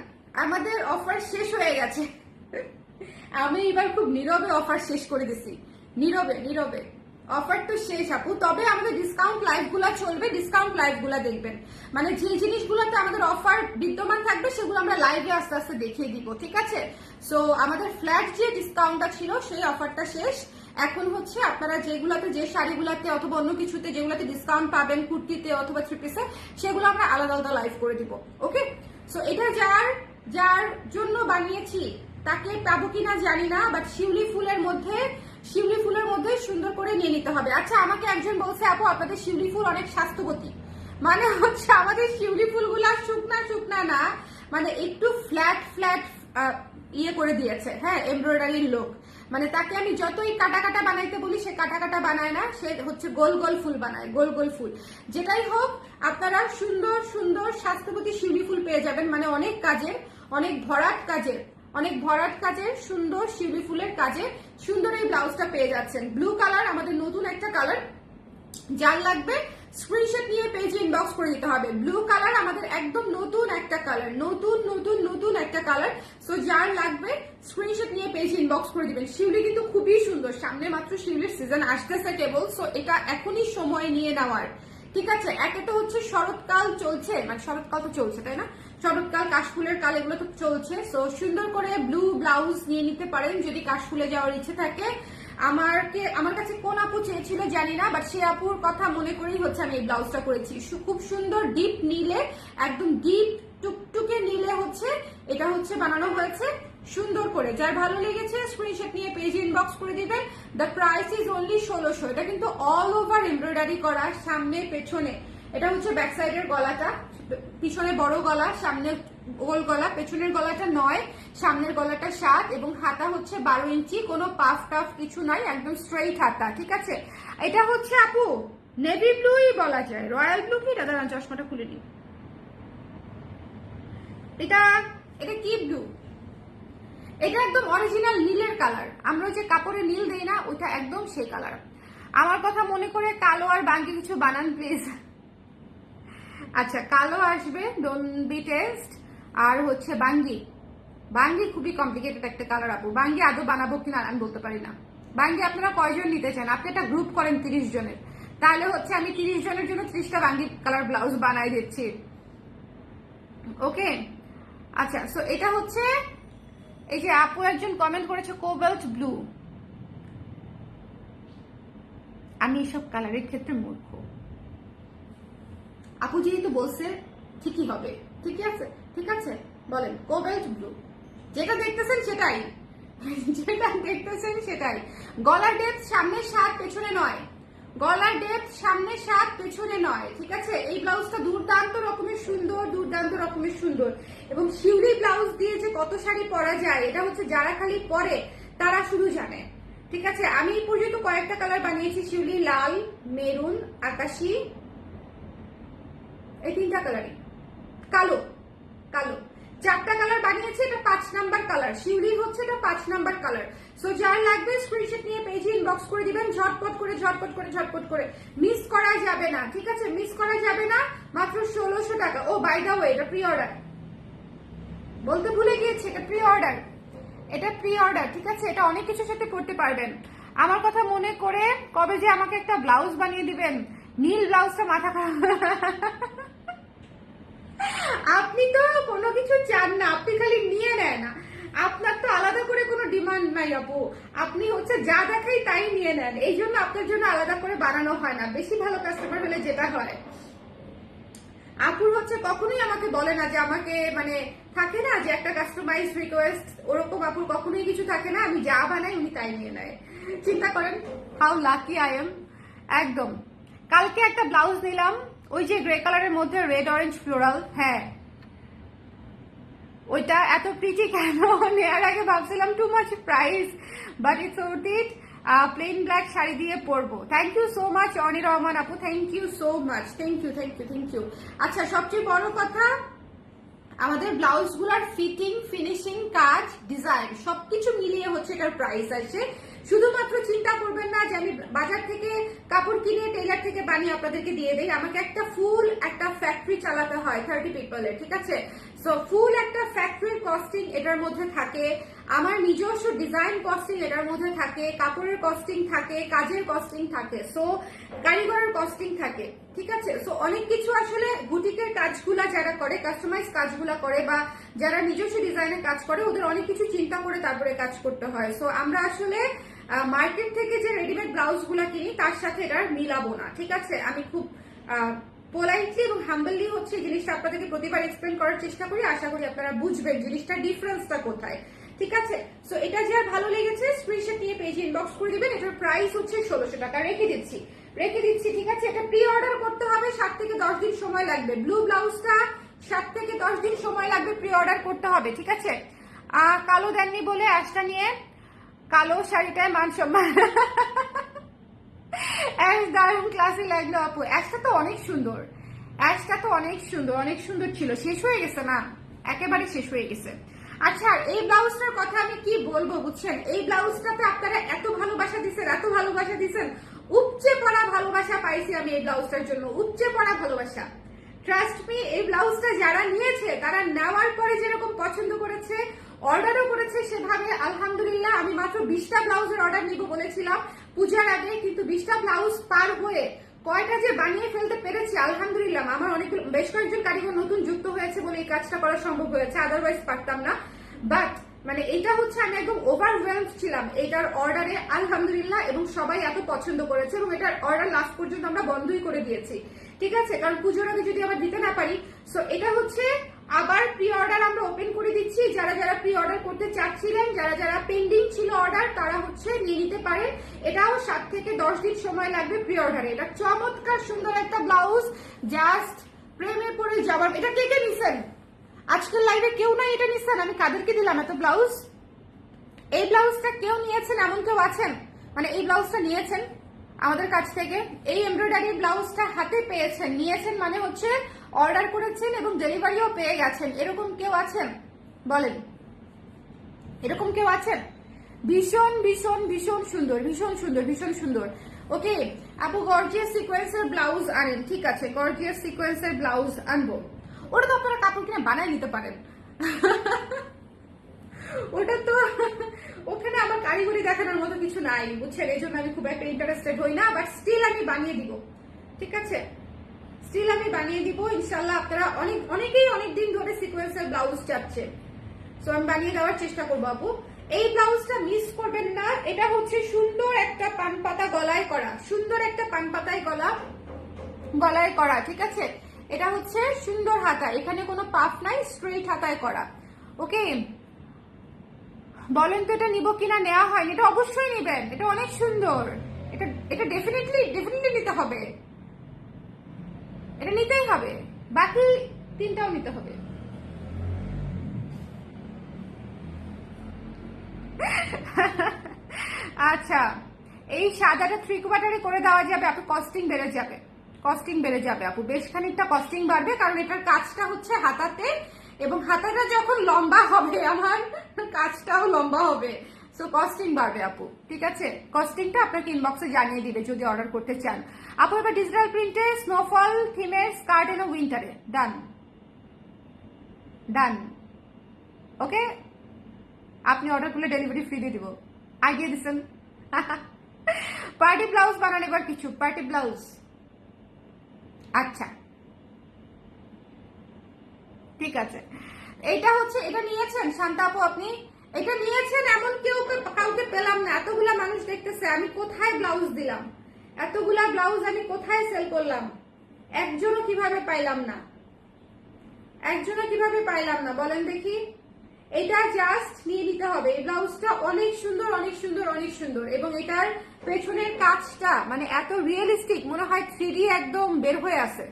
আমাদের অফার শেষ হয়ে গেছে। আমি এবার খুব নীরবে অফার শেষ করে দিছি, নীরবে নীরবে। অফার তো শেষ আপু, তবে আমাদের ডিসকাউন্ট লাইভ গুলা চলবে, ডিসকাউন্ট লাইভ গুলা দেখবেন। মানে যে জিনিসগুলোতে আমাদের অফার বিদ্যমান থাকবে সেগুলো আমরা লাইভে আস্তে আস্তে দেখিয়ে দিব, ঠিক আছে? সো আমাদের ফ্ল্যাট যে ডিসকাউন্টটা ছিল সেই অফারটা শেষ। এখন হচ্ছে আপনারা যেগুলাতে, যে শাড়িগুলাতে অথবা অন্য কিছুতে যেগুলাতে ডিসকাউন্ট পাবেন, কুর্তিতে অথবা থ্রি পিসে, সেগুলো আমরা আলাদা আলাদা লাইভ করে দিব, ওকে? সো এটা যার যার জন্য বানিয়েছি তাকে পাবো কিনা জানি না, বাট শিউলি ফুলের মধ্যে, শিউলি ফুলের মধ্যে সুন্দর করে নিয়ে নিতে হবে। আচ্ছা আমাকে একজন বলছে আপু আপনাদের শিউলি ফুল অনেক স্বাস্থ্যবতী, মানে হচ্ছে আমাদের শিউলি ফুলগুলা শুকনা শুকনা না, মানে একটু ফ্ল্যাট ফ্ল্যাট ইয়ে করে দিয়েছে, হ্যাঁ, এমব্রয়ডারির লোক। মানে তাকে আমি যতই কাটা কাটা বানাইতে বলি সে কাটা কাটা বানায় না, সে হচ্ছে গোল গোল ফুল বানায়, গোল গোল ফুল। যেটাই হোক আপনারা সুন্দর সুন্দর স্বাস্থ্যবতী শিউলি ফুল পেয়ে যাবেন, মানে অনেক কাজের, অনেক ভরাট কাজের, অনেক ভরাট কাজের সুন্দর শিউলি ফুলের কাজে সুন্দর এই ব্লাউজটা পেয়ে যাচ্ছেন। ব্লু কালার আমাদের নতুন একটা কালার, যার লাগবে স্ক্রিনশট নিয়ে পেজে ইনবক্স করে দিতে হবে। ব্লু কালার আমাদের একদম নতুন একটা কালার, নতুন নতুন নতুন একটা কালার। সো যার লাগবে স্ক্রিনশট নিয়ে পেজে ইনবক্স করে দিবেন। শিউলি কিন্তু খুবই সুন্দর, সামনে মাত্র শিউলির সিজন আসতেছে কেবল, সো এটা এখনই সময় নিয়ে নেওয়ার, ঠিক আছে? একে তো হচ্ছে শরৎকাল চলছে, মানে শরৎকাল তো চলছে তাই না, শরৎকাল, কাশফুলের কাল, এগুলো তো চলছে। সো সুন্দর করে ব্লু ব্লাউজ নিয়ে নিতে পারেন যদি কাশফুলে যাওয়ার ইচ্ছে থাকে। আমার কাছে কোন আপু চেয়েছিল জানি না, বাট সে আপুর কথা মনে করেই হচ্ছে আমি এই ব্লাউজটা করেছি। খুব সুন্দর ডিপ নীলে, একদম ডিপ টুকটুকে নীলে হচ্ছে এটা হচ্ছে বানানো হয়েছে। সুন্দর করে। যার ভালো লেগেছে স্ক্রিনশট নিয়ে পেজে ইনবক্স করে দিবেন। The price is only 1600। এটা কিন্তু অল ওভার এমব্রয়ডারি করা, সামনে পেছনে। এটা হচ্ছে ব্যাক সাইডের গলাটা, পিছনে বড় গলা, সামনে গোল গলা, পেছনের গলাটা 9, সামনের গলাটা 7 এবং হাতা হচ্ছে 12 ইঞ্চি। কোনো পাফ টাফ কিছু নাই, একদম স্ট্রেইট হাতা, ঠিক আছে। এটা হচ্ছে আপু নেভি ব্লুই বলা যায়, রয়্যাল ব্লু কি দাদা, চশমাটা খুলে নিই। এটা এটা কি ব্লু? এটা একদম অরিজিনাল নীলের কালার, আমরা যে কাপড়ে নীল দেই না, ওইটা একদম সেই কালার। আমার কথা মনে করে কালো আর বাঙ্গি কিছু বানান প্লিজ। আচ্ছা, কালো আসবে, ডোন্ট বি টেস্ট। আর হচ্ছে বাঙ্গি, বাঙ্গি খুবই কমপ্লিকেটেড একটা কালার আপু। বাঙ্গি আদৌ বানাবো কিনা আমি বলতে পারি না। বাঙ্গি আপনারা কয়জন নিতে চান? আপনি একটা গ্রুপ করেন 30 জনের, তাহলে হচ্ছে আমি 30 জনের জন্য 30টা বাঙ্গি কালার ব্লাউজ বানাই দিচ্ছি। ওকে, আচ্ছা। সো এটা হচ্ছে, এই যে আপু একজন কমেন্ট করেছে কোবাল্ট ব্লু। আমি এসব কালারের ক্ষেত্রে মূর্খ। আপু যেহেতু বলছে ঠিকই হবে, ঠিক আছে, ঠিক আছে, বলেন কোবাল্ট ব্লু। যেটা দেখতেছেন সেটাই, যেটা দেখতেছেন সেটাই। গলার ডেপথ সামনে 7 পেছনে 9, গলার ডেপথ সামনে 7 পেছনে 9, ঠিক আছে। এই ব্লাউজটা দুর্দান্ত রকমের সুন্দর, দুর্দান্ত রকমের সুন্দর। এবং শিউলি ব্লাউজ দিয়ে যে কত শাড়ি পরা যায়, এটা হচ্ছে যারা খালি পরে তারা শুধু জানে, ঠিক আছে। আমি এই পর্যন্ত কয়েকটা কালার বানিয়েছি, শিউলি, লাল, মেরুন, আকাশি, এই 3টা কালারই, কালো, কালো, 4টা কালার বানিয়েছি। এটা 5 নাম্বার কালার, শিউলি হচ্ছে এটা 5 নাম্বার কালার। সো যার লাগবে স্ক্রিনশট নিয়ে পেজে ইনবক্স করে দিবেন, ঝটপট করে, ঝটপট করে, ঝটপট করে। মিস করা যাবে না, ঠিক আছে, মিস করা যাবে না। মাত্র 1600 টাকা। ও বাই দা ওয়ে, এটা প্রি অর্ডার, বলতে ভুলে গিয়েছি, এটা প্রি অর্ডার, এটা প্রি অর্ডার, ঠিক আছে। এটা অনেক কিছুর সাথে করতে পারবেন। আমার কথা মনে করে কবে যে আমাকে একটা ব্লাউজ বানিয়ে দিবেন, নীল ব্লাউজটা মাথা খারাপ। আপনি তো কোনো কিছু চান না, আপনি খালি নিয়ে নেন। আপনার তো আলাদা করে কোনো ডিমান্ড নাই আপু, আপনি হচ্ছে যা দেখাই তাই নিয়ে নেন। এই জন্য আপনার জন্য আলাদা করে বানানো হয় না। বেশি ভালো কাস্টমার হলে যেটা হয়, আপুর হচ্ছে কখনোই আমাকে বলে না যে আমাকে, মানে থাকে না যে একটা কাস্টমাইজ রিকোয়েস্ট, ওরকম আপুর কখনোই কিছু থাকে না। আমি যা বানাই উনি তাই নিয়ে নেয়। চিন্তা করেন হাউ লাকি আই এম। একদম। কালকে একটা ব্লাউজ নিলাম, ওই যে গ্রে কালারের মধ্যে রেড অরেঞ্জ ফ্লোরাল, হ্যাঁ ওইটা এত প্রিটি কেন, নেওয়ার আগে ভাবছিলাম too much price, but it's worth it. Plain black sari দিয়ে পরবো। Thank you so much Oni Rahman আপু, thank you so much, thank you, thank you, thank you. আচ্ছা, সবচেয়ে বড় কথা, আমাদের ব্লাউজ গুলার ফিটিং, ফিনিশিং, কাজ, ডিজাইন সবকিছু মিলিয়ে হচ্ছে এটার প্রাইস আসে। শুধুমাত্র চিন্তা করবেন না যে আমি বাজার থেকে কাপড় কিনে টেলার থেকে বানিয়ে আপনাদেরকে দিয়ে দেই। আমাকে একটা ফুল একটা ফ্যাক্টরি চালাতে হয় 30 পিপলের, ঠিক আছে। সো ফুল একটা ফ্যাক্টরির কস্টিং এটার মধ্যে থাকে, আমার নিজস্ব ডিজাইন কস্টিং এটার মধ্যে থাকে, কাপড়ের কস্টিং থাকে, কাজের কস্টিং থাকে, সো কারিগরের কস্টিং থাকে, ঠিক আছে। সো অনেক কিছু আসলে বুটিকের কাজগুলা যারা করে, কাস্টমাইজ কাজগুলা করে, বা যারা নিজস্ব ডিজাইনের কাজ করে, ওদের অনেক কিছু চিন্তা করে তারপরে কাজ করতে হয়। সো আমরা আসলে মার্কেট থেকে যে রেডিমেড ব্লাউজ গুলা কিনি তার সাথে এটা মিলাবো না, ঠিক আছে। আমি খুব পোলাইটলি এবং হাম্বলি হচ্ছে জিনিসটা আপনাদেরকে প্রতিবার এক্সপ্লেন করার চেষ্টা করি। আশা করি আপনারা বুঝবেন জিনিসটা ডিফারেন্সটা কোথায়, ঠিক আছে। সো এটা যার ভালো লেগেছে স্ক্রিনশট নিয়ে পেজে ইনবক্স করে দিবেন। এটার প্রাইস হচ্ছে 1600 টাকা। রেখে দিচ্ছি, ঠিক আছে। এটা প্রি অর্ডার করতে হবে, 7 থেকে 10 দিন সময় লাগবে। ব্লু ব্লাউজটা 7 থেকে 10 দিন সময় লাগবে, প্রি অর্ডার করতে হবে, ঠিক আছে। কালো দেননি বলে অ্যাশটা নিয়ে, কালো শাড়িটায় মান সম্মান। অ্যাশ দারুণ ক্লাসে লাগলো আপু। অ্যাশটা তো অনেক সুন্দর, অ্যাশটা তো অনেক সুন্দর, অনেক সুন্দর ছিল। শেষ হয়ে গেছে না, একেবারে শেষ হয়ে গেছে। আচ্ছা, এই ব্লাউজটার কথা আমি কি বলবো বুঝছেন, এই ব্লাউজটাতে আপনারা এত ভালোবাসা দিচ্ছেন, এত ভালোবাসা দিচ্ছেন, উপচে পড়া ভালোবাসা পাইছি আমি এই ব্লাউজটার জন্য, উপচে পড়া ভালোবাসা। ট্রাস্ট মি, এই ব্লাউজটা যারা নিয়েছে তারা নেওয়ার পরে যেরকম পছন্দ করেছে, অর্ডারও করেছে সেভাবে, আলহামদুলিল্লাহ। আমি মাত্র 20টা ব্লাউজের অর্ডার নিব বলেছিলাম পূজার আগে, কিন্তু 20টা ব্লাউজ পার হয়ে কয়টা যে বানিয়ে ফেলতে পেরেছি আলহামদুলিল্লাহ। আমার বেশ কয়েকজন কারিগর নতুন যুক্ত হয়েছে বলে এই কাজটা করা সম্ভব হয়েছে, আদারওয়াইজ পারতাম না। বাট মানে এটা হচ্ছে আমি একদম ওভারওয়েলড ছিলাম এটার অর্ডারে, আলহামদুলিল্লাহ। এবং সবাই এত পছন্দ করেছে, এবং এটার অর্ডার লাস্ট পর্যন্ত আমরা বন্ধই করে দিয়েছি, ঠিক আছে। কারণ পুজোর আগে যদি আবার দিতে না পারি, সো এটা হচ্ছে আবার প্রি অর্ডার আমরা ওপেন করে দিচ্ছি। যারা যারা প্রি অর্ডার করতে চাচ্ছিলেন, যারা যারা পেন্ডিং ছিল অর্ডার, তারা হচ্ছে নিয়ে নিতে পারেন। এটাও 7 থেকে 10 দিন সময় লাগবে প্রি অর্ডারে। এটা চমৎকার সুন্দর একটা ব্লাউজ, জাস্ট প্রেমে পড়ে যাবার। এটা কে কে নিছেন আজকের লাইভে? কেউ নাই এটা নিছেন? আমি কাদেরকে দিলাম এত ব্লাউজ? এই ব্লাউজটা কেউ নিয়েছেন এমন কেউ আছেন? মানে এই ব্লাউজটা নিয়েছেন আমাদের কাছ থেকে, এই এমব্রয়ডারি ব্লাউজটা হাতে পেয়েছেন, নিয়েছেন মানে হচ্ছে অর্ডার করেছেন এবং ডেলিভারিও পেয়ে গেছেন, এরকম কেউ আছেন? বলেন, এরকম কেউ আছেন? ভীষণ ভীষণ ভীষণ সুন্দর, ভীষণ সুন্দর, ভীষণ সুন্দর। ওকে আপু, গর্জিয়াস সিকোয়েন্সের ব্লাউজ আনেন। ঠিক আছে, গর্জিয়াস সিকোয়েন্সের ব্লাউজ আনবো। ওটা তো আপনারা কাপড় কিনে বানায় নিতে পারেন। ওটা তো ওখানে আমার কারিগরি দেখানোর মতো কিছু নাই, বুঝছেন? এই জন্য আমি খুব একটা ইন্টারেস্টেড হই না, বাট স্টিল আমি বানিয়ে দিব। ঠিক আছে, স্টিল আমি বানিয়ে দিব ইনশাল্লাহ। আপনারা অনেকেই অনেকদিন ধরে সিকোয়েন্সের ব্লাউজ চাচ্ছে, সো আমি বানিয়ে দেওয়ার চেষ্টা করবো আপু। এই ব্লাউজটা মিস করবেন না। এটা হচ্ছে সুন্দর একটা পান পাতা গলায় করা, সুন্দর একটা পান পাতায় গলায় করা। ঠিক আছে, এটা হচ্ছে সুন্দর হাতা, এখানে কোনো পাফ নাই, স্ট্রেট হাতায় করা। ওকে, বলেন তো এটা নিব কিনা? নেওয়া হয়নি? এটা অবশ্যই নিবেন, এটা অনেক সুন্দর। এটা ডেফিনেটলি নিতে হবে, এটা নিতেই হবে। বাকি 3টাও নিতে হবে। আচ্ছা, এই সাদাটা 3 কোয়ার্টারে করে দেওয়া যাবে আপু? কস্টিং বেড়ে যাবে, কস্টিং বেড়ে যাবে আপু, বেশ খানিকটা কস্টিং বাড়বে, কারণ এটার কাজটা হচ্ছে হাতাতে, এবং হাতাটা যখন লম্বা হবে আমার কাজটাও লম্বা হবে, সো কস্টিং বাড়বে আপু। ঠিক আছে, কস্টিংটা আপনাকে ইনবক্সে জানিয়ে দিবে যদি অর্ডার করতে চান আপু। এবার ডিজিটাল প্রিন্টে স্নোফল থিমের স্কার্ট এন্ড উইন্টারে ডান ডান। ওকে, আপনি অর্ডার করলে ডেলিভারি ফ্রি দিয়ে দিব, আইডিয়া দিচ্ছেন। পার্টি ব্লাউজ বানান এবার, কিছু পার্টি ব্লাউজ। আচ্ছা ঠিক আছে, এটা হচ্ছে, এটা নিয়েছেন শান্তা আপু আপনি? এটা নিয়েছেন এমন কাউকে পেলাম না। এতগুলা মানুষ দেখতেছে, আমি কোথায় ব্লাউজ দিলাম? এতগুলা ব্লাউজ আমি কোথায় সেল করলাম? একজনও কিভাবে পাইলাম না? একজনও কিভাবে পাইলাম না বলেন দেখি? এটা জাস্ট নিয়ে নিতে হবে। এই ব্লাউজটা অনেক সুন্দর, অনেক সুন্দর, অনেক সুন্দর, এবং এটার পেছনের কাজটা মানে এত রিয়েলিস্টিক, মনে হয় 3D একদম বের হয়ে আছে।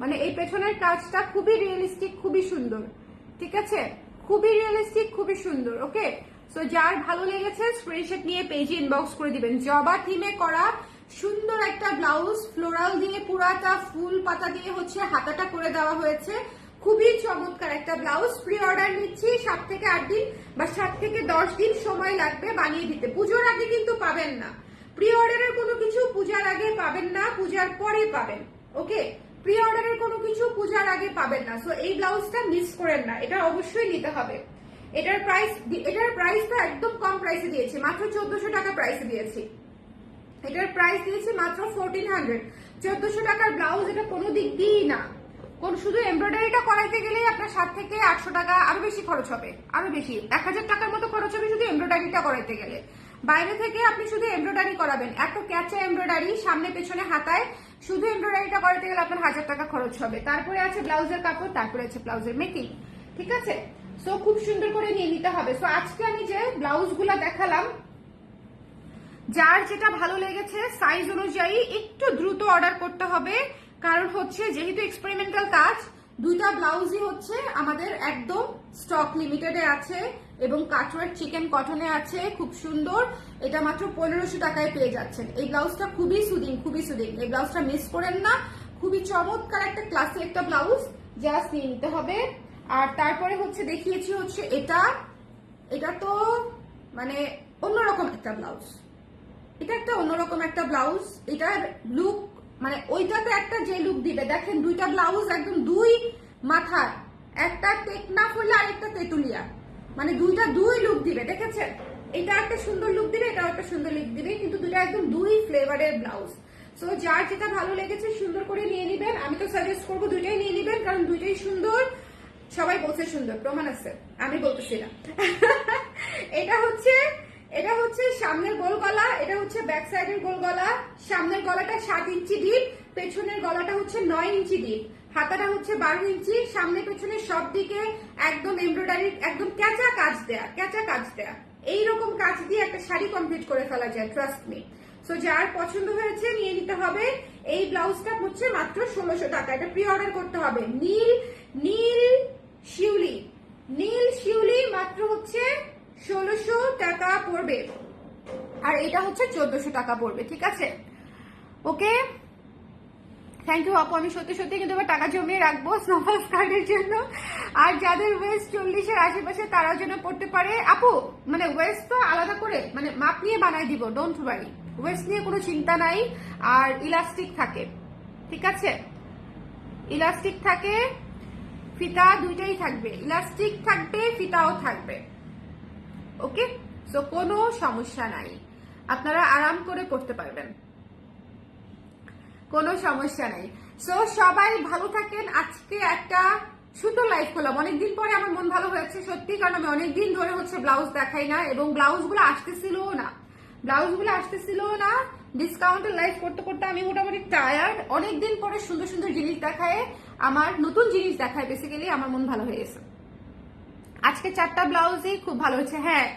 মানে এই পেছনের কাজটা খুবই রিয়েলিস্টিক, খুবই সুন্দর। ঠিক আছে, খুবই রিয়েলিস্টিক, খুবই সুন্দর। ওকে, সো যার ভালো লেগেছে স্ক্রিনশট নিয়ে পেজে ইনবক্স করে দিবেন। জবা থিমে করা সুন্দর একটা ব্লাউজ, ফ্লোরাল দিয়ে পুরাটা ফুল পাতা দিয়ে হচ্ছে হাতাটা করে দেওয়া হয়েছে, খুবই চমৎকার একটা ব্লাউজ। প্রি অর্ডার নিচ্ছি 7 থেকে 8 দিন বা 7 থেকে 10 দিন সময় লাগবে বানিয়ে দিতে। পুজোর আগে কিন্তু পাবেন না প্রি অর্ডারের কোনো কিছু, পূজার আগে পাবেন না, পূজার পরে পাবেন। ওকে, প্রি অর্ডারের কোনো কিছু পূজার আগে পাবেন না, সো এই ব্লাউজটা মিস করেন না, এটা অবশ্যই নিতে হবে। এটার প্রাইস তো একদম কম প্রাইসে দিয়েছি, মাত্র 1400 টাকা প্রাইসে দিয়েছি। এটার প্রাইস দিয়েছি মাত্র 1400। 1400 টাকার ব্লাউজ এটা কোনো দিক দিয়েই না। শুধু এমব্রয়ডারিটা করাইতে গেলেই আপনার 7 থেকে 800 টাকা আরো বেশি খরচ হবে, আরো বেশি 1000 টাকার মতো খরচ হবে শুধু এমব্রয়ডারিটা করাইতে গেলে। বাইরে থেকে আপনি শুধু এমব্রয়ডারি করাবেন, এত ক্যাচা এমব্রয়ডারি সামনে পেছনে হাতায়, শুধু এমব্রয়ডারিটা করাইতে গেলে আপনার 1000 টাকা খরচ হবে। তারপরে আছে ব্লাউজের কাপড়, তারপরে আছে ব্লাউজের মেকিং। ঠিক আছে, সো খুব সুন্দর করে নিয়ে নিতে হবে। সো আজকে আমি যে ব্লাউজগুলো দেখালাম, যার যেটা ভালো লেগেছে সাইজ অনুযায়ী একটু দ্রুত অর্ডার করতে হবে, কারণ হচ্ছে যেহেতু এক্সপেরিমেন্টাল কাজ, 2টা ব্লাউজই হচ্ছে আমাদের একদম স্টক লিমিটেডে আছে, এবং কাটওয়ার্ক চিকেন কটনে আছে, খুব সুন্দর। এটা মাত্র 1500 টাকায় পেয়ে যাচ্ছেন। এই ব্লাউজটা খুবই সুদিং, খুবই সুদিং, এই ব্লাউজটা মিস করেন না। খুবই চমৎকার একটা ক্লাসি একটা ব্লাউজ, জাস্ট নিয়ে নিতে হবে। আর তারপরে হচ্ছে দেখিয়েছি হচ্ছে এটা তো মানে অন্যরকম একটা ব্লাউজ, এটা একটা অন্যরকম একটা ব্লাউজ। এটার লুক মানে ওইটাতে একটা যে লুক দিবে, দেখেন 2টা ব্লাউজ একদম 2 মাথার, একটা টেকনাফ হলে আরেকটা তেতুলিয়া, মানে 2টা 2 লুক দিবে, দেখেছেন? এটা একটা সুন্দর লুক দিবে, এটাও একটা সুন্দর লুক দিবে, কিন্তু 2টা একদম 2 ফ্লেভারের ব্লাউজ। সো যার যেটা ভালো লেগেছে সুন্দর করে নিয়ে নিবেন। আমি তো সাজেস্ট করবো 2টাই নিয়ে নিবেন, কারণ 2টাই সুন্দর। সবাই বলছে সুন্দর, প্রমাণ আছে, আমি বলতেছি না। এটা হচ্ছে সামনের গোল গলা, এটা হচ্ছে ব্যাক সাইডের গোল গলা। সামনের গলাটা 7 ইঞ্চি ডিপ, পেছনের গলাটা হচ্ছে 9 ইঞ্চি ডিপ। হাতাটা হচ্ছে 12 ইঞ্চি, সামনে পেছনে সব দিকে একদম এমব্রয়ডারি, একদম ক্যাঁচা কাজ দেয়া, এইরকম কাজ দিয়ে একটা শাড়ি কমপ্লিট করে ফেলা যায়, ট্রাস্ট মি। সো যার পছন্দ হয়েছে নিয়ে নিতে হবে। এই ব্লাউজটা হচ্ছে মাত্র 1600 টাকা, এটা প্রি অর্ডার করতে হবে। নীল শিউলি মাত্র হচ্ছে 1600 টাকা পড়বে, আর এটা হচ্ছে 1400 টাকা পড়বে, ঠিক আছে? ওকে, থ্যাংক ইউ আপু। আমি সত্যি সত্যি কিন্তু এবার টাকা জমিয়ে রাখবো স্নোফল স্কার্টের জন্য। আর যাদের ওয়েস্ট 40-এর আশেপাশে তারা যেন পড়তে পারে। আপু মানে ওয়েস্ট তো আলাদা করে মানে মাপ নিয়ে বানাই দিব, ডোন্ট ওয়ারি, ওয়েস্ট নিয়ে কোনো চিন্তা নাই। আর ইলাস্টিক থাকে, ঠিক আছে? ইলাস্টিক থাকে, ফিতা দুইটাই থাকবে, ইলাস্টিক থাকবে, ফিতাও থাকবে। ওকে, সো কোনো সমস্যা নাই, আপনারা আরাম করে পড়তে পারবেন, কোনো সমস্যা নাই। সো সবাই ভালো থাকেন। আজকে একটা সুন্দর লাইভ করলাম, অনেকদিন পরে আমার মন ভালো হয়েছে সত্যি, কারণ আমি অনেকদিন ধরে হচ্ছে ব্লাউজ দেখাই না, এবং ব্লাউজগুলো আসতেছিল না। ডিসকাউন্টের লাইভ করতে করতে আমি মোটামুটি টায়ার্ড। অনেকদিন পরে সুন্দর সুন্দর জিনিস দেখায়, আমার নতুন জিনিস দেখায়, বেসিক্যালি আমার মন ভালো হয়ে গেছে। আজকে 4টা ব্লাউজই খুব ভালো হয়েছে। হ্যাঁ,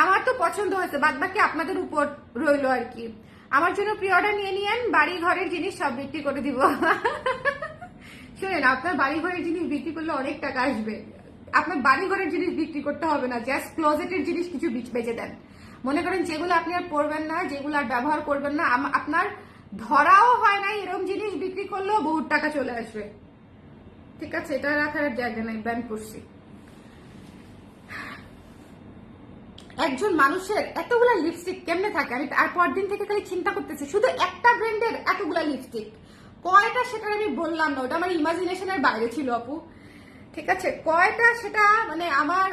আমার তো পছন্দ হয়েছে, বাদ বাকি আপনাদের উপর রইলো আর কি। আমার জন্য প্রি অর্ডার নিয়ে নিয়েন, বাড়ি ঘরের জিনিস সব বিক্রি করে দিব। শুনেন, আপনার বাড়ি ঘরের জিনিস বিক্রি করলে অনেক টাকা আসবে। আপনার বাড়ি ঘরের জিনিস বিক্রি করতে হবে না, জাস্ট ক্লোজেটের জিনিস কিছু বেচে দেন। মনে করেন যেগুলো আপনি আর পরবেন না, যেগুলো আর ব্যবহার করবেন না, আপনার ধরাও হয় না, এরকম জিনিস বিক্রি করলেও বহুত টাকা চলে আসবে, ঠিক আছে? এটা রাখার জায়গা নাই, ব্যান করছি। একজন মানুষের এতগুলা লিপস্টিক কেমনে থাকে? আমি তারপর দিন থেকে খালি চিন্তা করতেছি, শুধু একটা ব্র্যান্ডের এতগুলা লিপস্টিক কয়টা, সেটা আমি বললাম না, ওটা আমার ইমাজিনেশনের বাইরে ছিল আপু, ঠিক আছে? কয়টা সেটা মানে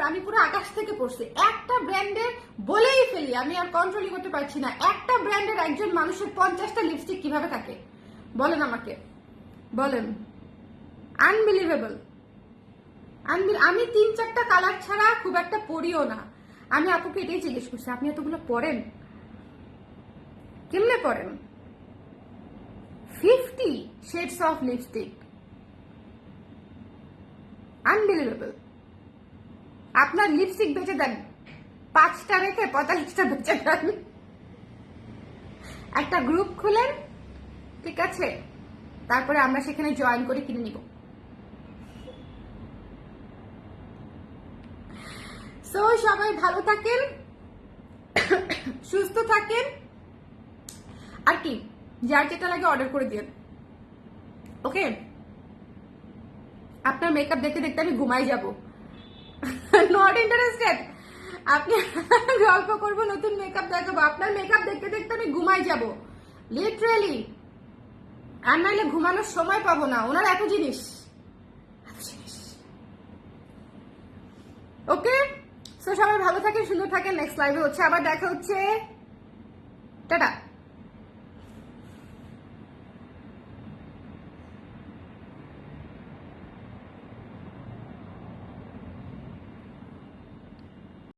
আমি পুরো আকাশ থেকে পড়ছি। একটা ব্র্যান্ডের বলেই ফেলি, আমি আর কন্ট্রোলই করতে পারছি না। একটা ব্র্যান্ডের একজন মানুষের 50টা লিপস্টিক কিভাবে থাকে বলেন আমাকে, বলেন। আনবিলিভেবল। আমি 3-4টা কালার ছাড়া খুব একটা পরিও না। আমি আপুকে এটাই জিজ্ঞেস করছি, আপনি এতগুলো পরেন, কেমনে পরেন? 50 শেডস অফ লিপস্টিক, আনবিলিভেবল। আপনার লিপস্টিক বেচে দেন, 5টা রেখে 45টা বেচে দেন, একটা গ্রুপ খুলেন, ঠিক আছে? তারপরে আমরা সেখানে জয়েন করে কিনে নিব। সো সবাই ভালো থাকেন, সুস্থ থাকেন, আর কি যার যেটা লাগে অর্ডার করে দিন, ওকে? আপনার মেকআপ দেখতে দেখতে আমি ঘুমাই যাব, নট ইন্টারেস্টেড। আপনি গল্প করবো, নতুন মেকআপ দেখাবো, আপনার মেকআপ দেখতে দেখতে আমি ঘুমাই যাব, লিটারেলি। আর নাইলে ঘুমানোর সময় পাবো না, ওনার এত জিনিস। ওকে, সো সবাই ভালো থাকেন, সুন্দর থাকেন। নেক্সট লাইভে হচ্ছে আবার দেখা হচ্ছে, টাটা।